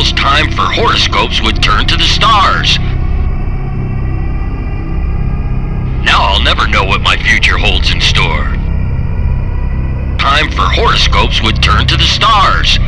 it's time for Horoscopes with Turn to the Stars. Now I'll never know what my future holds in store. Time for Horoscopes with Turn to the Stars.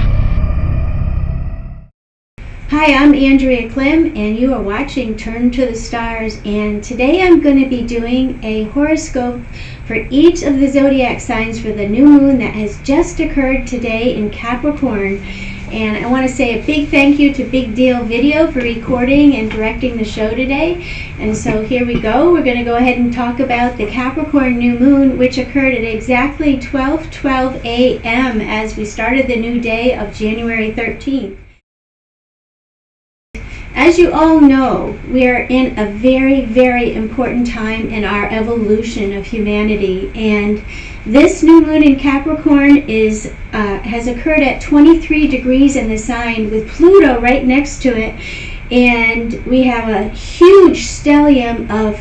Hi, I'm Andrea Klim, and you are watching Turn to the Stars, and today I'm going to be doing a horoscope for each of the zodiac signs for the new moon that has just occurred today in Capricorn. And I want to say a big thank you to Big Deal Video for recording and directing the show today. And so here we go. We're going to go ahead and talk about the Capricorn New Moon, which occurred at exactly 12:12 a.m. as we started the new day of January 13th. As you all know, we are in a very, very important time in our evolution of humanity, and this new moon in Capricorn has occurred at 23 degrees in the sign with Pluto right next to it, and we have a huge stellium of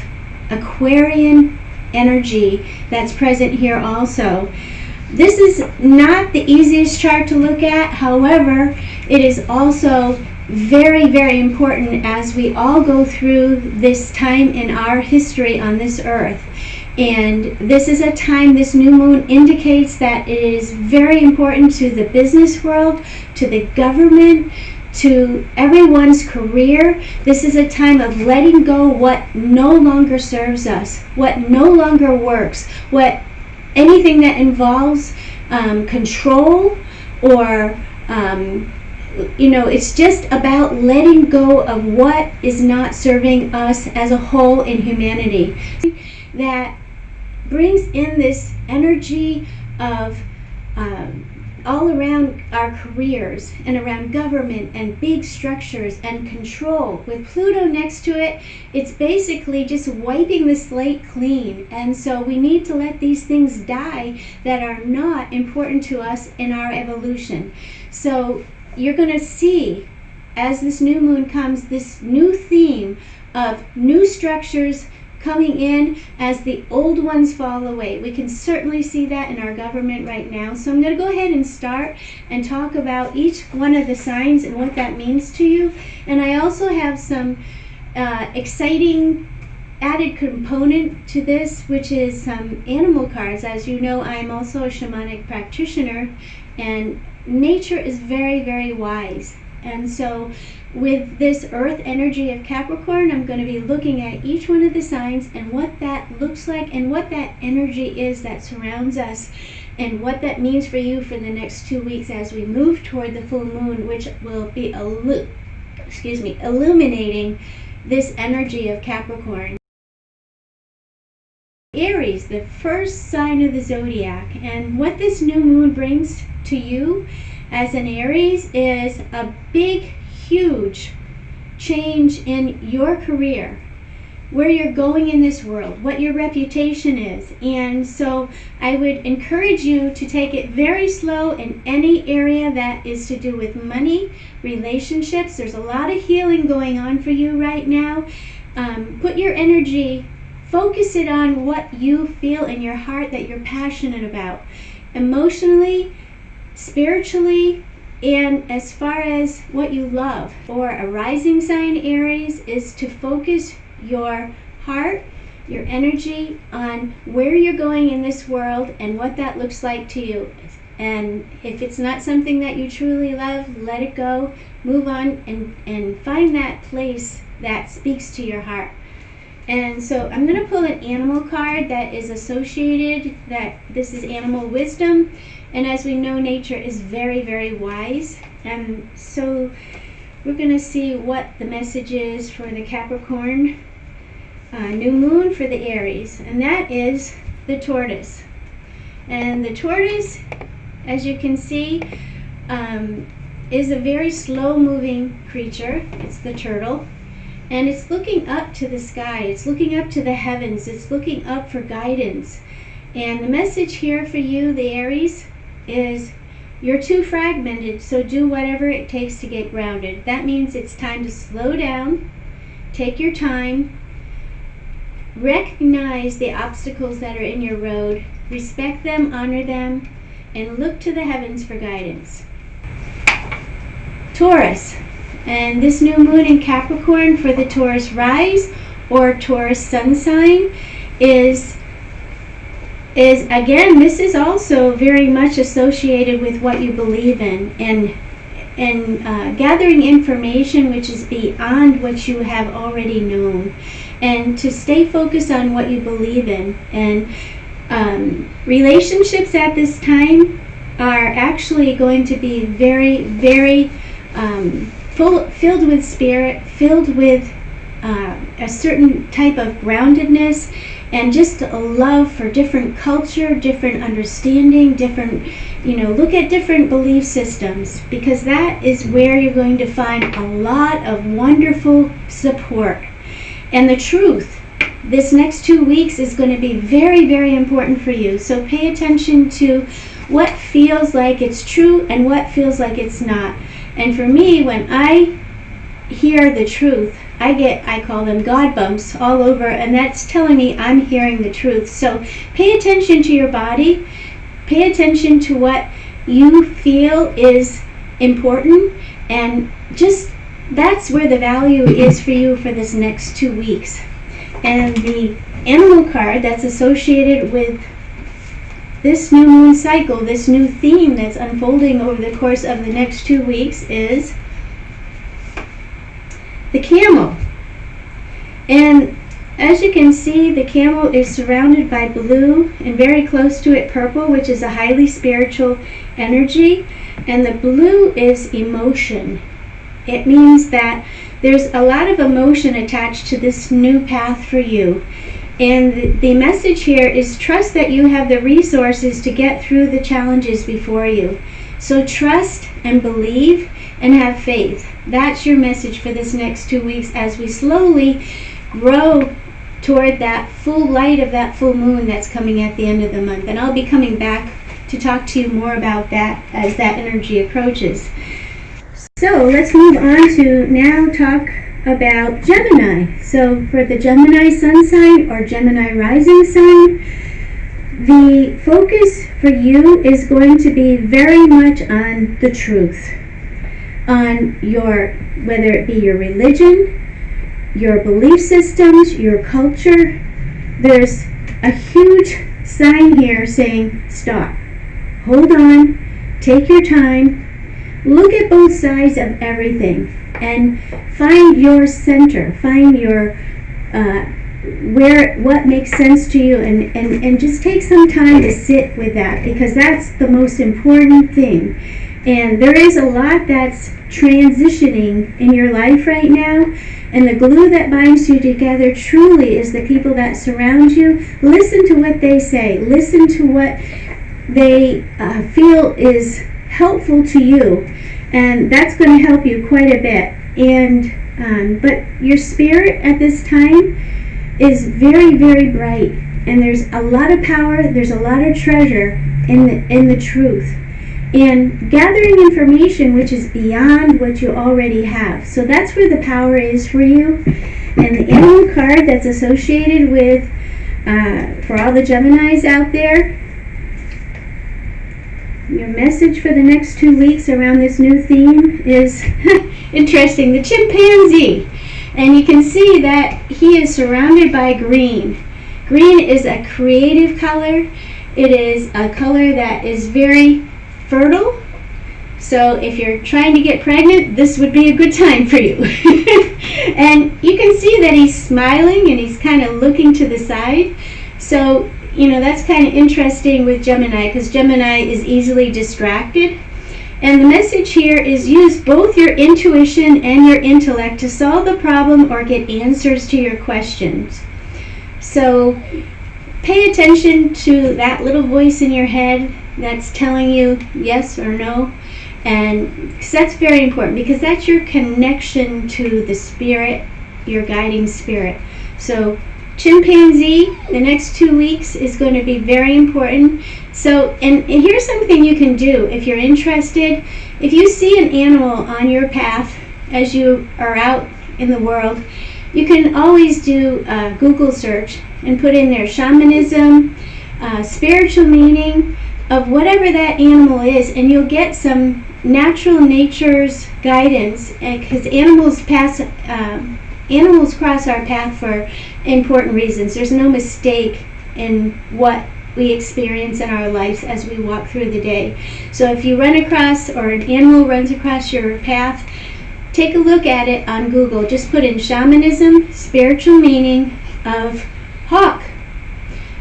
Aquarian energy that's present here also. This is not the easiest chart to look at, however, it is also very, very important as we all go through this time in our history on this earth. And this is a time, this new moon indicates that it is very important to the business world, to the government, to everyone's career. This is a time of letting go what no longer serves us, what no longer works, anything that involves control or it's just about letting go of what is not serving us as a whole in humanity. That brings in this energy of all around our careers and around government and big structures and control. With Pluto next to it, it's basically just wiping the slate clean. And so we need to let these things die that are not important to us in our evolution. So you're going to see, as this new moon comes, this new theme of new structures coming in as the old ones fall away. We can certainly see that in our government right now. So I'm going to go ahead and start and talk about each one of the signs and what that means to you. And I also have some exciting added component to this, which is some animal cards. As you know, I'm also a shamanic practitioner, and nature is very, very wise. And so with this earth energy of Capricorn, I'm going to be looking at each one of the signs and what that looks like and what that energy is that surrounds us and what that means for you for the next 2 weeks as we move toward the full moon, which will be illuminating this energy of Capricorn. Aries, the first sign of the zodiac, and what this new moon brings to you as an Aries is a big, huge change in your career, where you're going in this world, what your reputation is. And so I would encourage you to take it very slow in any area that is to do with money, relationships. There's a lot of healing going on for you right now. Put your energy, focus it on what you feel in your heart that you're passionate about, emotionally, spiritually, and as far as what you love. For a rising sign Aries is to focus your heart, your energy on where you're going in this world and what that looks like to you. And if it's not something that you truly love, let it go, move on, and find that place that speaks to your heart. And so I'm going to pull an animal card that is associated, that this is animal wisdom. And as we know, nature is very, very wise. And so we're going to see what the message is for the Capricorn new moon for the Aries. And that is the tortoise. And the tortoise, as you can see, is a very slow-moving creature. It's the turtle. And it's looking up to the sky. It's looking up to the heavens. It's looking up for guidance. And the message here for you, the Aries, is you're too fragmented, so do whatever it takes to get grounded. That means it's time to slow down, take your time, recognize the obstacles that are in your road, respect them, honor them, and look to the heavens for guidance. Taurus, And this new moon in Capricorn for the Taurus rise or Taurus sun sign is again, this is also very much associated with what you believe in, and gathering information which is beyond what you have already known, and to stay focused on what you believe in. And relationships at this time are actually going to be very, very filled with spirit, filled with a certain type of groundedness, and just a love for different culture, different understanding, different, look at different belief systems, because that is where you're going to find a lot of wonderful support. And the truth, this next 2 weeks is going to be very, very important for you. So pay attention to what feels like it's true and what feels like it's not. And for me, when I hear the truth, I call them God bumps all over, and that's telling me I'm hearing the truth. So pay attention to your body, pay attention to what you feel is important, and just that's where the value is for you for this next 2 weeks. And the animal card that's associated with this new moon cycle, this new theme that's unfolding over the course of the next 2 weeks is the camel. And as you can see, the camel is surrounded by blue, and very close to it purple, which is a highly spiritual energy. And the blue is emotion. It means that there's a lot of emotion attached to this new path for you. And the message here is trust that you have the resources to get through the challenges before you. So trust and believe and have faith. That's your message for this next 2 weeks as we slowly grow toward that full light of that full moon that's coming at the end of the month. And I'll be coming back to talk to you more about that as that energy approaches. So let's move on to now talk about Gemini. So for the Gemini sun sign or Gemini rising sign, the focus for you is going to be very much on the truth, on your, whether it be your religion, your belief systems, your culture. There's a huge sign here saying stop, hold on, take your time, look at both sides of everything, and find your center, find your what makes sense to you, and just take some time to sit with that, because that's the most important thing. And there is a lot that's transitioning in your life right now, and the glue that binds you together truly is the people that surround you. Listen to what they say, listen to what they feel is helpful to you, and that's going to help you quite a bit. And but your spirit at this time is very, very bright, and there's a lot of power, there's a lot of treasure in the truth, and gathering information which is beyond what you already have. So that's where the power is for you. And the animal card that's associated with for all the Geminis out there, your message for the next 2 weeks around this new theme is interesting, the chimpanzee. And you can see that he is surrounded by green. Green is a creative color. It is a color that is very fertile. So if you're trying to get pregnant, this would be a good time for you. And you can see that he's smiling and he's kind of looking to the side. So, that's kind of interesting with Gemini, because Gemini is easily distracted. And the message here is use both your intuition and your intellect to solve the problem or get answers to your questions. So pay attention to that little voice in your head that's telling you yes or no. And that's very important, because that's your connection to the spirit, your guiding spirit. So chimpanzee, the next 2 weeks is going to be very important. So, and here's something you can do if you're interested. If you see an animal on your path as you are out in the world, you can always do a Google search and put in there shamanism, spiritual meaning of whatever that animal is, and you'll get some natural nature's guidance, because animals cross our path for important reasons. There's no mistake in what we experience in our lives as we walk through the day. So if you run across, or an animal runs across your path, take a look at it on Google. Just put in shamanism, spiritual meaning of hawk.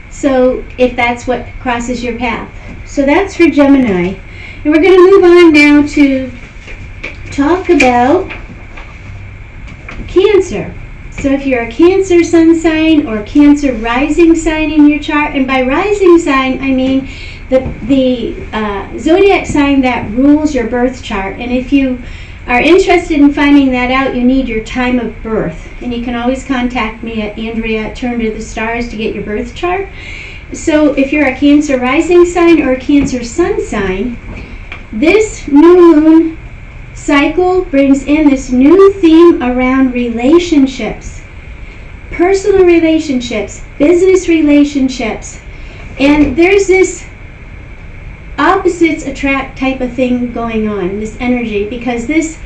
So if that's what crosses your path. So that's for Gemini. And we're going to move on now to talk about Cancer. So if you're a Cancer sun sign or Cancer rising sign in your chart, and by rising sign I mean the zodiac sign that rules your birth chart. And if you are interested in finding that out, you need your time of birth. And you can always contact me at Andrea@TurnToTheStars to get your birth chart. So if you're a Cancer rising sign or a Cancer sun sign, this new moon cycle brings in this new theme around relationships, personal relationships, business relationships. And there's this opposites attract type of thing going on, this energy, because this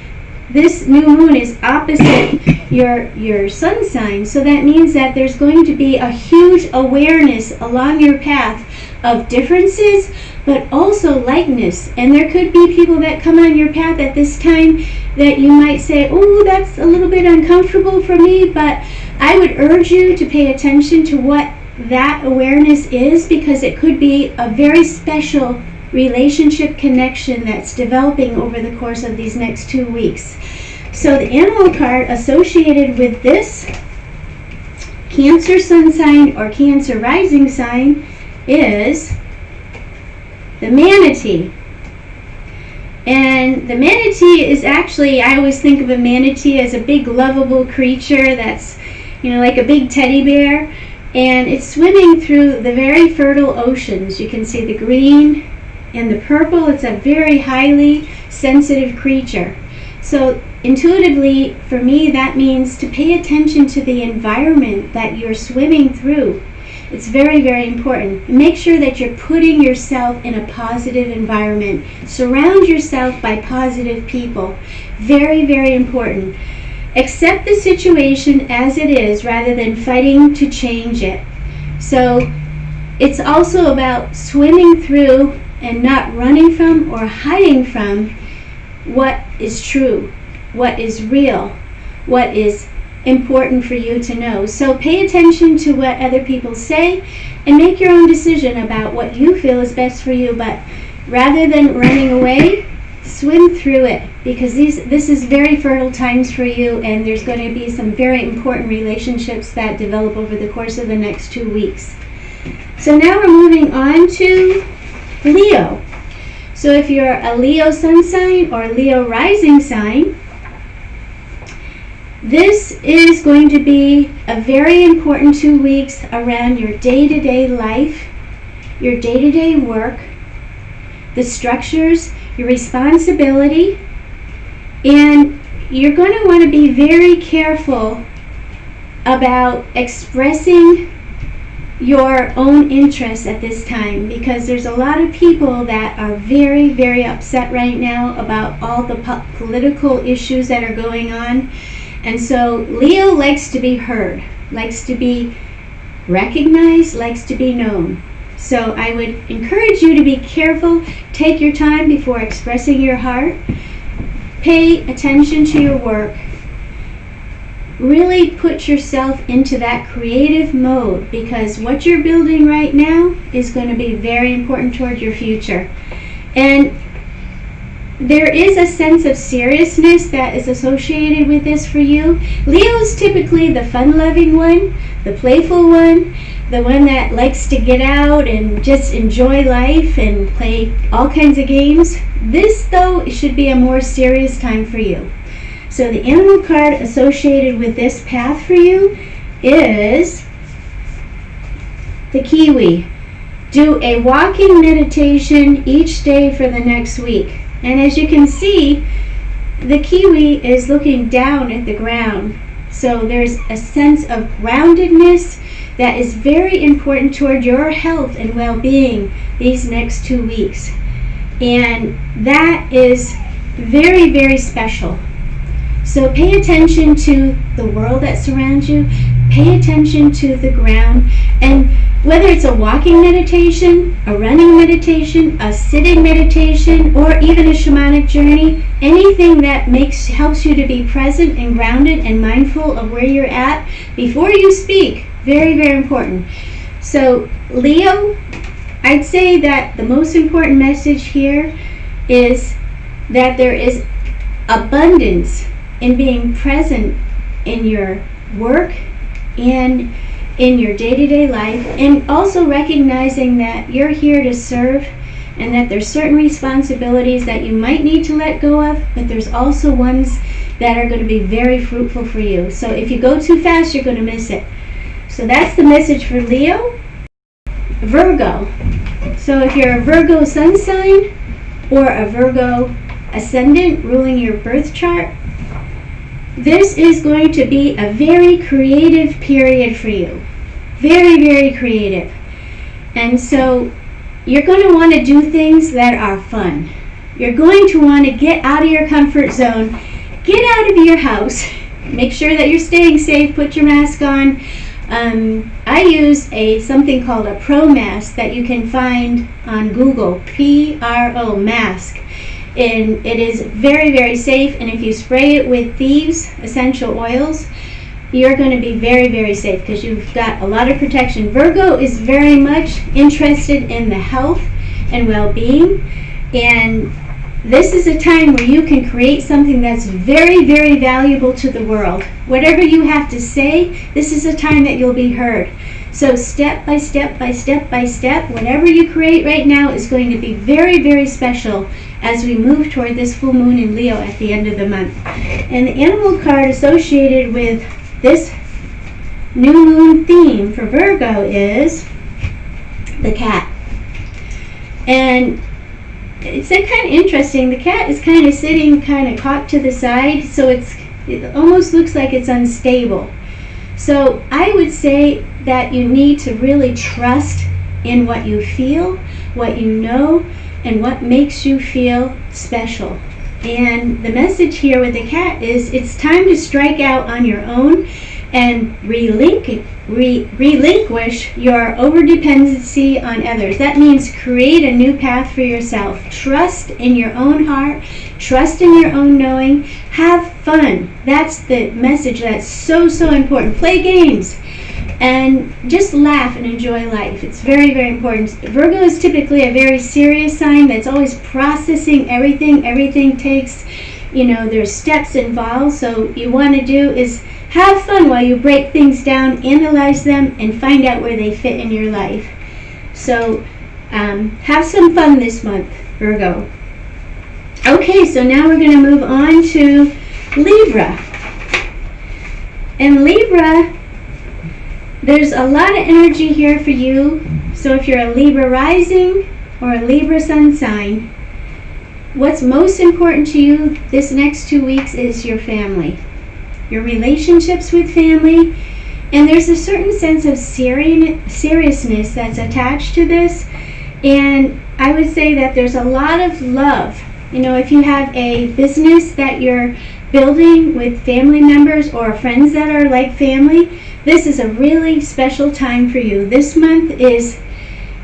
new moon is opposite your sun sign. So that means that there's going to be a huge awareness along your path of differences, but also likeness. And there could be people that come on your path at this time that you might say, oh, that's a little bit uncomfortable for me, but I would urge you to pay attention to what that awareness is, because it could be a very special relationship connection that's developing over the course of these next 2 weeks. So the animal card associated with this Cancer sun sign or Cancer rising sign is the manatee. And the manatee is actually, I always think of a manatee as a big lovable creature that's, like a big teddy bear, and it's swimming through the very fertile oceans. You can see the green and the purple. It's a very highly sensitive creature. So intuitively, for me, that means to pay attention to the environment that you're swimming through. It's very, very important. Make sure that you're putting yourself in a positive environment. Surround yourself by positive people. Very, very important. Accept the situation as it is rather than fighting to change it. So it's also about swimming through and not running from or hiding from what is true, what is real, what is important for you to know. So pay attention to what other people say and make your own decision about what you feel is best for you. But rather than running away, swim through it, because this is very fertile times for you, and there's going to be some very important relationships that develop over the course of the next 2 weeks. So now we're moving on to Leo. So if you're a Leo sun sign or Leo rising sign, this is going to be a very important 2 weeks around your day-to-day life, your day-to-day work, the structures, your responsibility, and you're going to want to be very careful about expressing your own interests at this time, because there's a lot of people that are very, very upset right now about all the political issues that are going on. And so Leo likes to be heard, likes to be recognized, likes to be known. So I would encourage you to be careful. Take your time before expressing your heart. Pay attention to your work. Really put yourself into that creative mode, because what you're building right now is going to be very important toward your future. And there is a sense of seriousness that is associated with this for you. Leo is typically the fun-loving one, the playful one, the one that likes to get out and just enjoy life and play all kinds of games. This, though, should be a more serious time for you. So the animal card associated with this path for you is the kiwi. Do a walking meditation each day for the next week. And as you can see, the kiwi is looking down at the ground. So there's a sense of groundedness that is very important toward your health and well-being these next 2 weeks. And that is very, very special. So pay attention to the world that surrounds you. Pay attention to the ground. And whether it's a walking meditation, a running meditation, a sitting meditation, or even a shamanic journey, anything that helps you to be present and grounded and mindful of where you're at before you speak, very, very important. So Leo, I'd say that the most important message here is that there is abundance in being present in your work and in your day-to-day life, and also recognizing that you're here to serve and that there's certain responsibilities that you might need to let go of, but there's also ones that are going to be very fruitful for you. So if you go too fast, you're going to miss it. So that's the message for Leo. Virgo. So if you're a Virgo sun sign or a Virgo ascendant ruling your birth chart, this is going to be a very creative period for you. Very, very creative. And so you're going to want to do things that are fun. You're going to want to get out of your comfort zone, get out of your house, make sure that you're staying safe, put your mask on. I use something called a pro mask that you can find on Google, PRO mask. And it is very, very safe, and if you spray it with thieves essential oils, you're going to be very, very safe because you've got a lot of protection. Virgo is very much interested in the health and well-being, and this is a time where you can create something that's very, very valuable to the world. Whatever you have to say, this is a time that you'll be heard. So step by step by step by step, whatever you create right now is going to be very, very special as we move toward this full moon in Leo at the end of the month. And the animal card associated with this new moon theme for Virgo is the cat. And it's kind of interesting. The cat is kind of sitting kind of cocked to the side, so it almost looks like it's unstable. So I would say that you need to really trust in what you feel, what you know, and what makes you feel special. And the message here with the cat is it's time to strike out on your own and relinquish your overdependency on others. That means create a new path for yourself. Trust in your own heart. Trust in your own knowing. Have fun. That's the message that's so, so important. Play games and just laugh and enjoy life. It's very, very important. Virgo is typically a very serious sign that's always processing everything. Everything takes, there's steps involved. So you want to do is have fun while you break things down, analyze them, and find out where they fit in your life. So have some fun this month, Virgo. Okay, so now we're going to move on to Libra. And Libra, there's a lot of energy here for you. So if you're a Libra rising or a Libra sun sign, what's most important to you this next 2 weeks is your family, your relationships with family. And there's a certain sense of seriousness that's attached to this. And I would say that there's a lot of love. If you have a business that you're building with family members or friends that are like family, this is a really special time for you. This month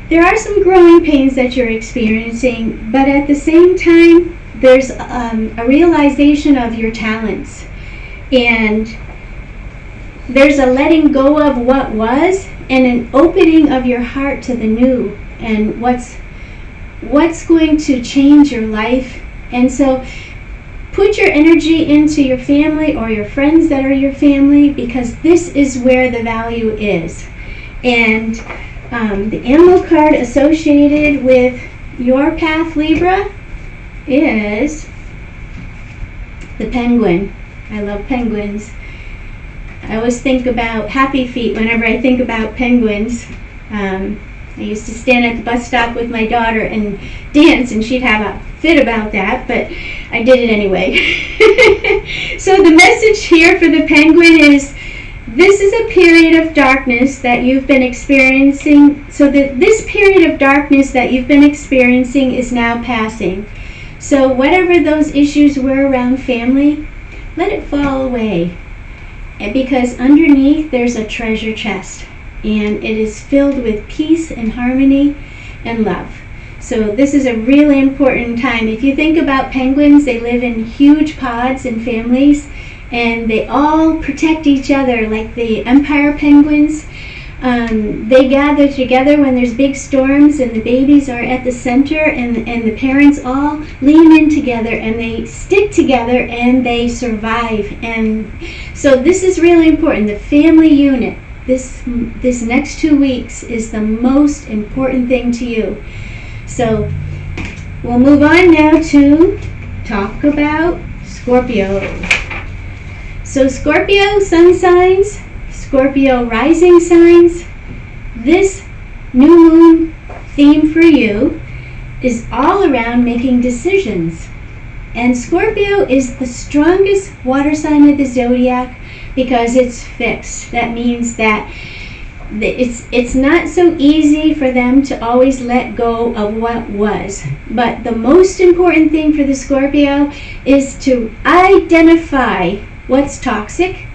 there are some growing pains that you're experiencing, but at the same time, there's a realization of your talents. And there's a letting go of what was and an opening of your heart to the new and what's going to change your life. And so put your energy into your family or your friends that are your family, because this is where the value is. And the animal card associated with your path, Libra, is the penguin. I love penguins. I always think about happy feet whenever I think about penguins. I used to stand at the bus stop with my daughter and dance, and she'd have a fit about that, but I did it anyway. So the message here for the penguin is this is a period of darkness that you've been experiencing. So this period of darkness that you've been experiencing is now passing. So whatever those issues were around family, let it fall away. And because underneath there's a treasure chest, and it is filled with peace and harmony and love. So this is a really important time. If you think about penguins, they live in huge pods and families, and they all protect each other like the empire penguins. They gather together when there's big storms, and the babies are at the center, and the parents all lean in together, and they stick together, and they survive. And so this is really important. The family unit, this next 2 weeks is the most important thing to you. So we'll move on now to talk about Scorpio. So Scorpio sun signs, Scorpio rising signs, this new moon theme for you is all around making decisions. And Scorpio is the strongest water sign of the zodiac because it's fixed. That means that it's not so easy for them to always let go of what was. But the most important thing for the Scorpio is to identify what's toxic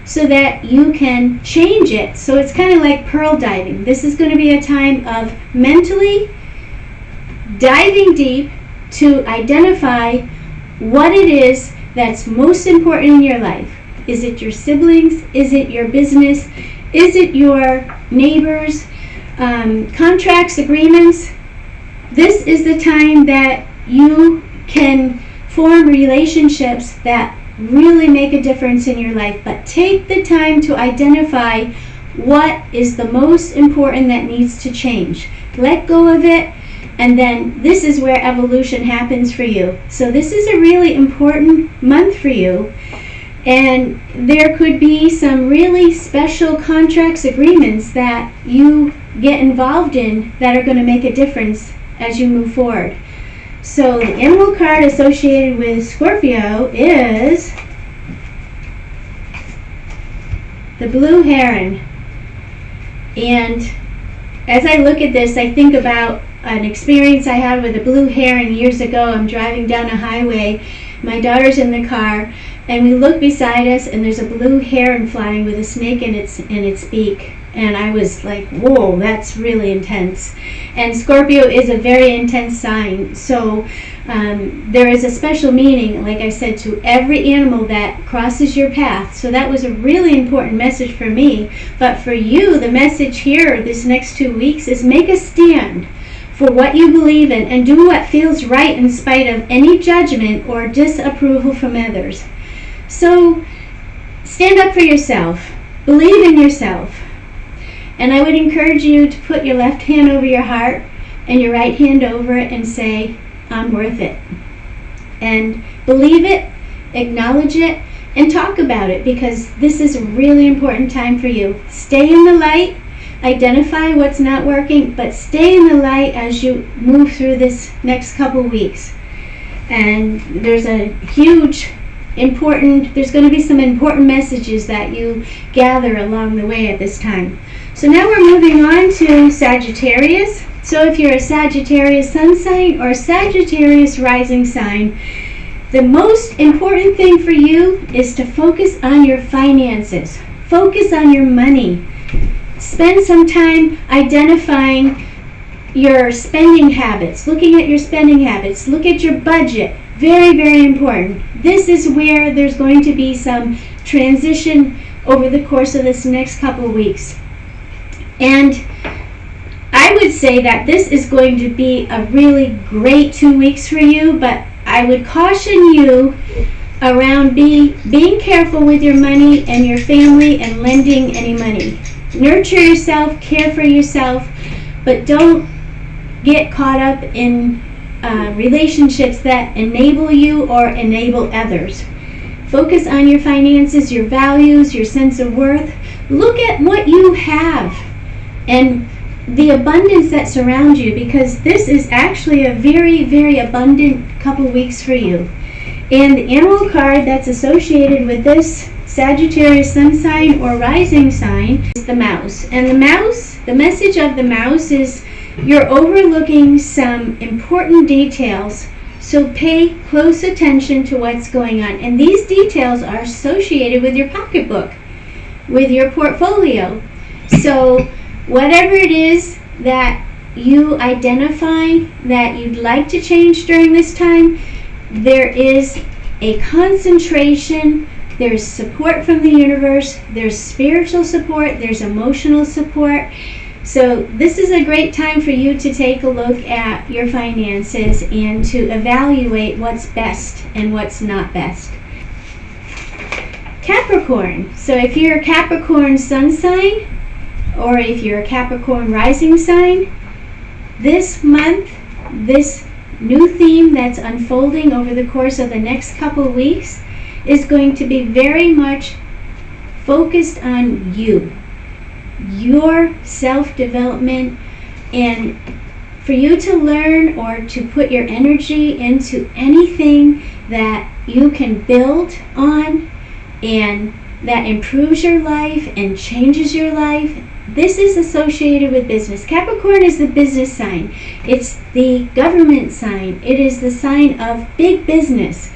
so that you can change it. So it's kind of like pearl diving. This is going to be a time of mentally diving deep to identify what it is that's most important in your life. Is it your siblings? Is it your business? Is it your neighbors? Contracts, agreements? This is the time that you can form relationships that really make a difference in your life. But take the time to identify what is the most important that needs to change. Let go of it, and then this is where evolution happens for you. So this is a really important month for you. And there could be some really special contracts, agreements that you get involved in that are going to make a difference as you move forward. So the animal card associated with Scorpio is the blue heron. And as I look at this, I think about an experience I had with a blue heron years ago. I'm driving down a highway. My daughter's in the car, and we look beside us, and there's a blue heron flying with a snake in its beak. And I was like, whoa, that's really intense. And Scorpio is a very intense sign. So there is a special meaning, like I said, to every animal that crosses your path. So that was a really important message for me. But for you, the message here this next 2 weeks is make a stand for what you believe in and do what feels right in spite of any judgment or disapproval from others. So stand up for yourself. Believe in yourself. And I would encourage you to put your left hand over your heart and your right hand over it and say, I'm worth it. And believe it, acknowledge it, and talk about it, because this is a really important time for you. Stay in the light, identify what's not working, but stay in the light as you move through this next couple weeks. And there's a there's going to be some important messages that you gather along the way at this time. So now we're moving on to Sagittarius. So if you're a Sagittarius sun sign or a Sagittarius rising sign, the most important thing for you is to focus on your finances. Focus on your money. Spend some time identifying your spending habits, looking at your spending habits, look at your budget. Very, very important. This is where there's going to be some transition over the course of this next couple of weeks. And I would say that this is going to be a really great 2 weeks for you, but I would caution you around being careful with your money and your family and lending any money. Nurture yourself, care for yourself, but don't get caught up in relationships that enable you or enable others. Focus on your finances, your values, your sense of worth. Look at what you have and the abundance that surrounds you, because this is actually a very, very abundant couple weeks for you. And the animal card that's associated with this Sagittarius sun sign or rising sign is the mouse. And the mouse, the message of the mouse is you're overlooking some important details. So pay close attention to what's going on. And these details are associated with your pocketbook, with your portfolio. So whatever it is that you identify that you'd like to change during this time, there is a concentration, there's support from the universe, there's spiritual support, there's emotional support. So this is a great time for you to take a look at your finances and to evaluate what's best and what's not best. Capricorn. So if you're a Capricorn sun sign or if you're a Capricorn rising sign, this month, this new theme that's unfolding over the course of the next couple of weeks is going to be very much focused on you, your self-development, and for you to learn or to put your energy into anything that you can build on and that improves your life and changes your life. This is associated with business. Capricorn is the business sign. It's the government sign. It is the sign of big business.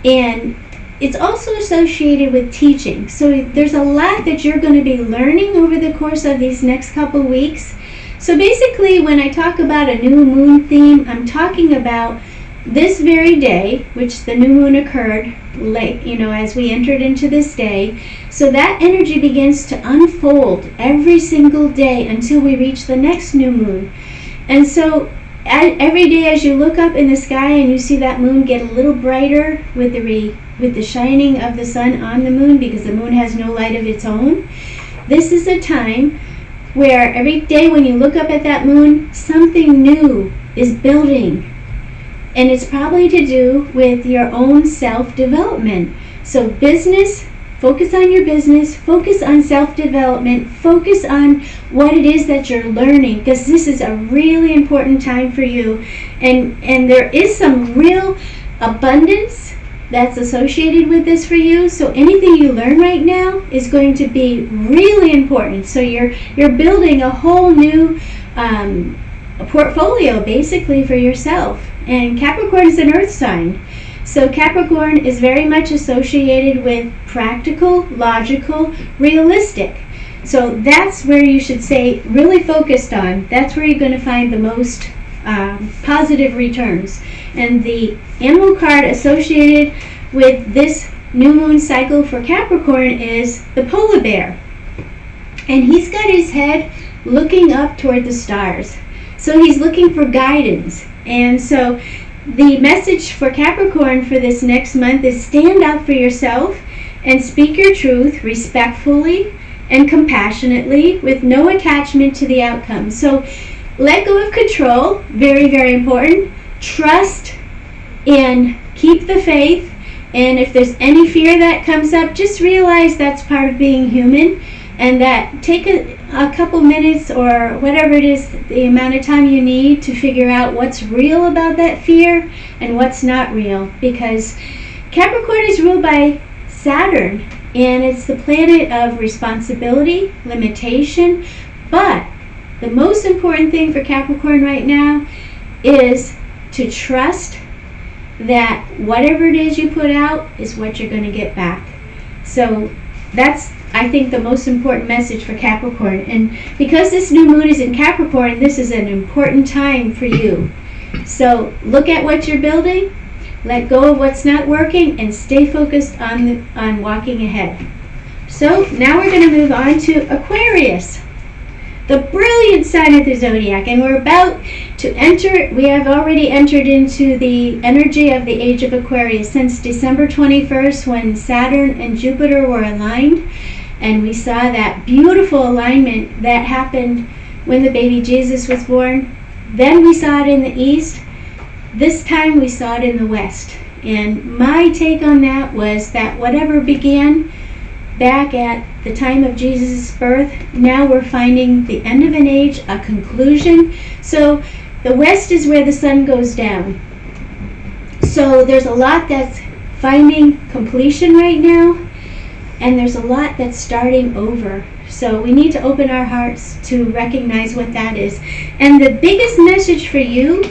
And it's also associated with teaching. So there's a lot that you're going to be learning over the course of these next couple weeks. So basically, when I talk about a new moon theme, I'm talking about this very day, which the new moon occurred late, as we entered into this day. So that energy begins to unfold every single day until we reach the next new moon. And so every day as you look up in the sky and you see that moon get a little brighter with the shining of the sun on the moon, because the moon has no light of its own, this is a time where every day when you look up at that moon, something new is building. And it's probably to do with your own self-development. So business, focus on your business, focus on self-development, focus on what it is that you're learning, because this is a really important time for you. And there is some real abundance that's associated with this for you. So anything you learn right now is going to be really important. So you're building a whole new portfolio basically for yourself. And Capricorn is an earth sign. So Capricorn is very much associated with practical, logical, realistic. So that's where you should say really focused on. That's where you're going to find the most positive returns. And the animal card associated with this new moon cycle for Capricorn is the polar bear. And he's got his head looking up toward the stars. So he's looking for guidance. And so the message for Capricorn for this next month is stand up for yourself and speak your truth respectfully and compassionately with no attachment to the outcome. So let go of control, very, very important. Trust and keep the faith. And if there's any fear that comes up, just realize that's part of being human, and that take a couple minutes or whatever it is, the amount of time you need to figure out what's real about that fear and what's not real. Because Capricorn is ruled by Saturn, and it's the planet of responsibility, limitation. But the most important thing for Capricorn right now is to trust that whatever it is you put out is what you're going to get back. So that's, I think, the most important message for Capricorn. And because this new moon is in Capricorn, this is an important time for you. So look at what you're building, let go of what's not working, and stay focused on walking ahead. So now we're going to move on to Aquarius, the brilliant sign of the zodiac. And we're about to enter, we have already entered into the energy of the age of Aquarius since December 21st, when Saturn and Jupiter were aligned. And we saw that beautiful alignment that happened when the baby Jesus was born. Then we saw it in the east. This time we saw it in the west. And my take on that was that whatever began back at the time of Jesus' birth, now we're finding the end of an age, a conclusion. So the west is where the sun goes down. So there's a lot that's finding completion right now. and there's a lot that's starting over. So we need to open our hearts to recognize what that is. And the biggest message for you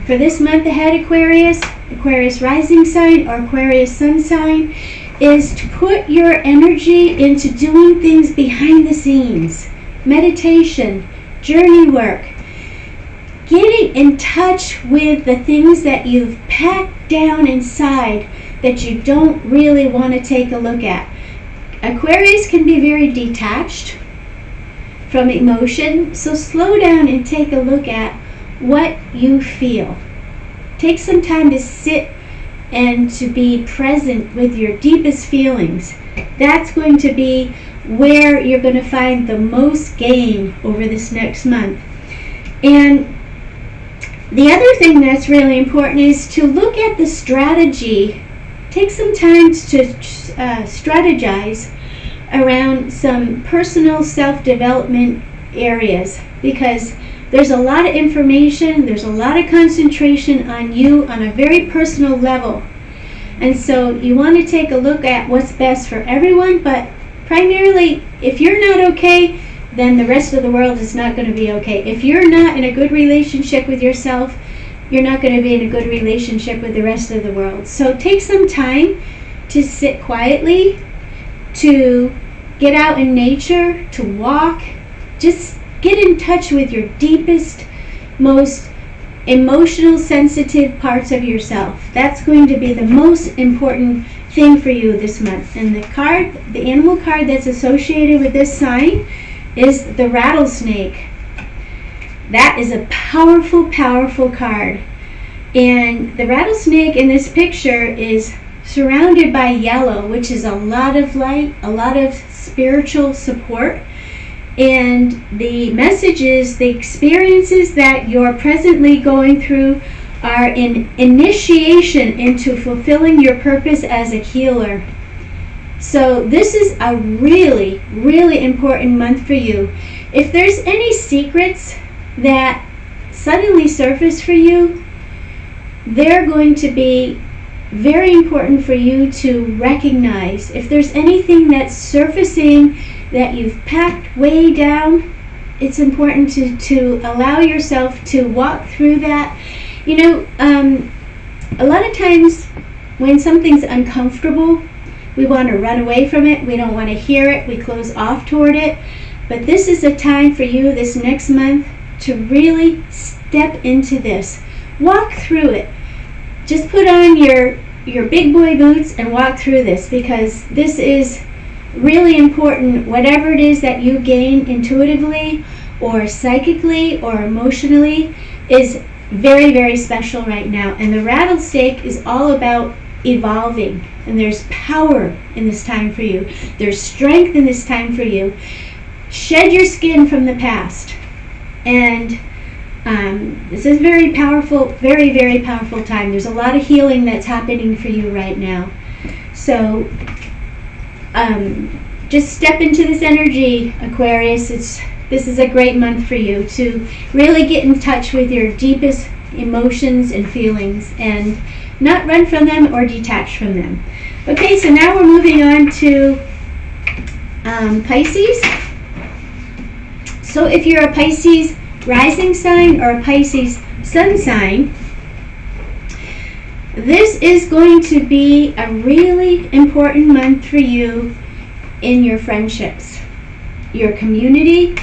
for this month ahead, Aquarius, Aquarius rising sign or Aquarius sun sign, is to put your energy into doing things behind the scenes. Meditation, journey work, getting in touch with the things that you've packed down inside that you don't really want to take a look at. Aquarius can be very detached from emotion, so slow down and take a look at what you feel. Take some time to sit and to be present with your deepest feelings. That's going to be where you're going to find the most gain over this next month. And the other thing that's really important is to look at the strategy. Take some time to strategize around some personal self-development areas, because there's a lot of information, there's a lot of concentration on you on a very personal level. And so you want to take a look at what's best for everyone, but primarily, if you're not okay, then the rest of the world is not going to be okay. If you're not in a good relationship with yourself, you're not going to be in a good relationship with the rest of the world. So take some time to sit quietly, to get out in nature, to walk. Just get in touch with your deepest, most emotional, sensitive parts of yourself. That's going to be the most important thing for you this month. And the animal card that's associated with this sign is the rattlesnake. That is a powerful, powerful card. And the rattlesnake in this picture is surrounded by yellow, which is a lot of light, a lot of spiritual support. And the messages, the experiences that you're presently going through are an initiation into fulfilling your purpose as a healer. So this is a really, really important month for you. If there's any secrets that suddenly surface for you, they're going to be very important for you to recognize. If there's anything that's surfacing that you've packed way down, it's important to allow yourself to walk through that. You know, a lot of times when something's uncomfortable, we want to run away from it. We don't want to hear it. We close off toward it. But this is a time for you this next month to really step into this. Walk through it. Just put on your big boy boots and walk through this, because this is really important. Whatever it is that you gain intuitively or psychically or emotionally is very, very special right now. And the rattlesnake is all about evolving. And there's power in this time for you. There's strength in this time for you. Shed your skin from the past. And this is very powerful, very, very powerful time. There's a lot of healing that's happening for you right now. So just step into this energy, Aquarius. This is a great month for you to really get in touch with your deepest emotions and feelings and not run from them or detach from them. Okay, so now we're moving on to Pisces. So if you're a Pisces rising sign or a Pisces sun sign, this is going to be a really important month for you in your friendships, your community.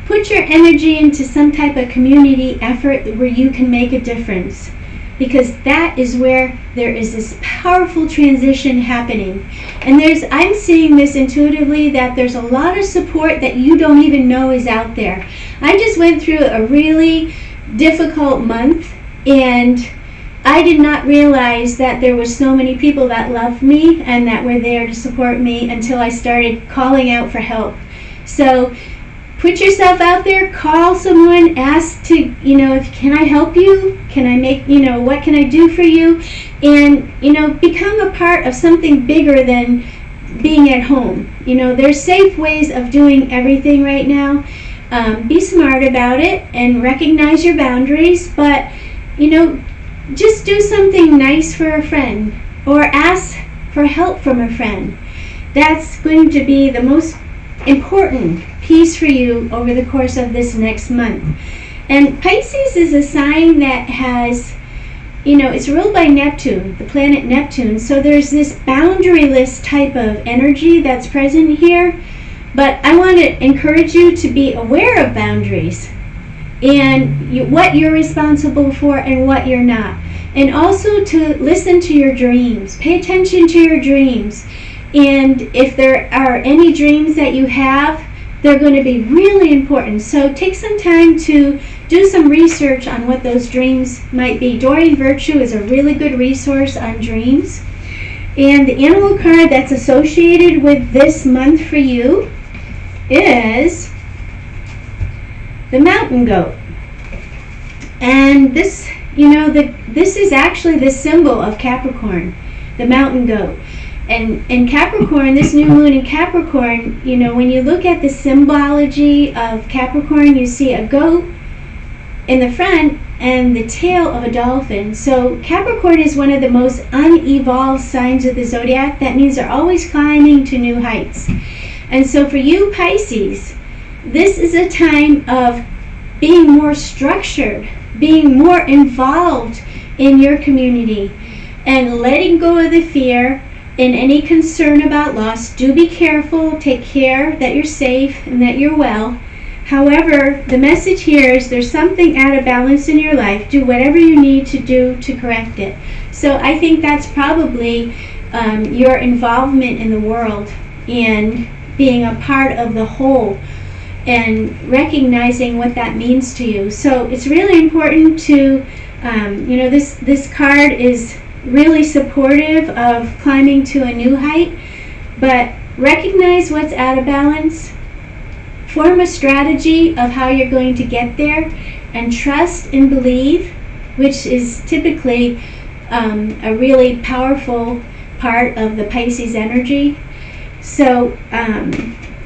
Put your energy into some type of community effort where you can make a difference, because that is where there is this powerful transition happening. And I'm seeing this intuitively, that there's a lot of support that you don't even know is out there. I just went through a really difficult month, and I did not realize that there were so many people that loved me and that were there to support me until I started calling out for help. So put yourself out there, call someone, ask to, can I help you? Can I make, what can I do for you? And, become a part of something bigger than being at home. There's safe ways of doing everything right now. Be smart about it and recognize your boundaries, but, just do something nice for a friend or ask for help from a friend. that's going to be the most important piece for you over the course of this next month. And Pisces is a sign that has, it's ruled by Neptune, the planet Neptune. So there's this boundaryless type of energy that's present here. But I want to encourage you to be aware of boundaries and what you're responsible for and what you're not. And also to listen to your dreams. Pay attention to your dreams. And if there are any dreams that you have, they're going to be really important. So take some time to do some research on what those dreams might be. Doreen Virtue is a really good resource on dreams. And the animal card that's associated with this month for you is the mountain goat. And this, this is actually the symbol of Capricorn, the mountain goat. And Capricorn, this new moon in Capricorn, when you look at the symbology of Capricorn, you see a goat in the front and the tail of a dolphin. So Capricorn is one of the most unevolved signs of the zodiac. That means they're always climbing to new heights. And so for you Pisces, this is a time of being more structured, being more involved in your community, and letting go of the fear and any concern about loss. Do be careful, take care that you're safe and that you're well. However, the message here is there's something out of balance in your life. Do whatever you need to do to correct it. So I think that's probably your involvement in the world and being a part of the whole and recognizing what that means to you. So it's really important to, this card is really supportive of climbing to a new height, but recognize what's out of balance, form a strategy of how you're going to get there, and trust and believe, which is typically a really powerful part of the Pisces energy. So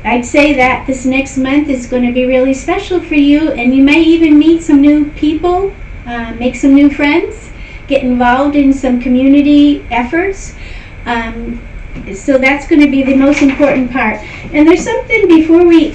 I'd say that this next month is going to be really special for you, and you may even meet some new people, make some new friends, get involved in some community efforts. So that's going to be the most important part. And there's something before we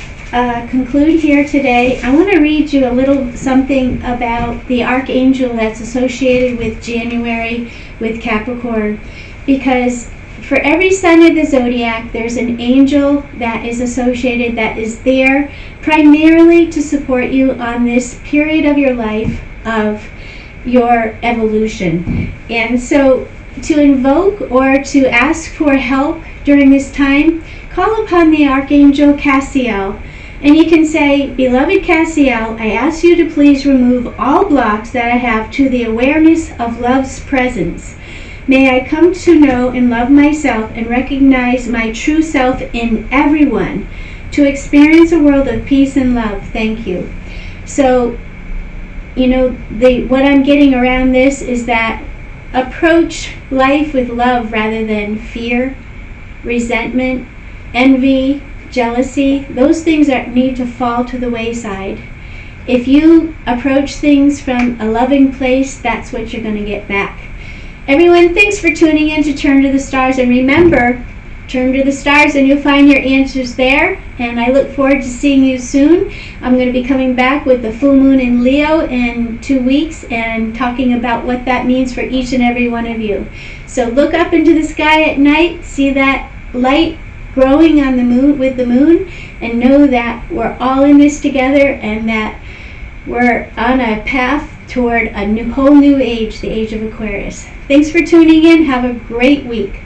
conclude here today. I want to read you a little something about the archangel that's associated with January with Capricorn, because for every sign of the zodiac, there's an angel that is associated, that is there primarily to support you on this period of your life of your evolution. And so to invoke or to ask for help during this time, call upon the archangel Cassiel. And you can say, "Beloved Cassiel, I ask you to please remove all blocks that I have to the awareness of love's presence. May I come to know and love myself and recognize my true self in everyone, to experience a world of peace and love. Thank you." So, what I'm getting around this is that approach life with love rather than fear, resentment, envy, jealousy. Those things that need to fall to the wayside. If you approach things from a loving place, that's what you're going to get back. Everyone, thanks for tuning in to Turn to the Stars. And remember, turn to the stars and you'll find your answers there. And I look forward to seeing you soon. I'm going to be coming back with the full moon in Leo in 2 weeks and talking about what that means for each and every one of you. So look up into the sky at night, see that light growing on the moon, with the moon, and know that we're all in this together and that we're on a path toward a whole new age, the age of Aquarius. Thanks for tuning in. Have a great week.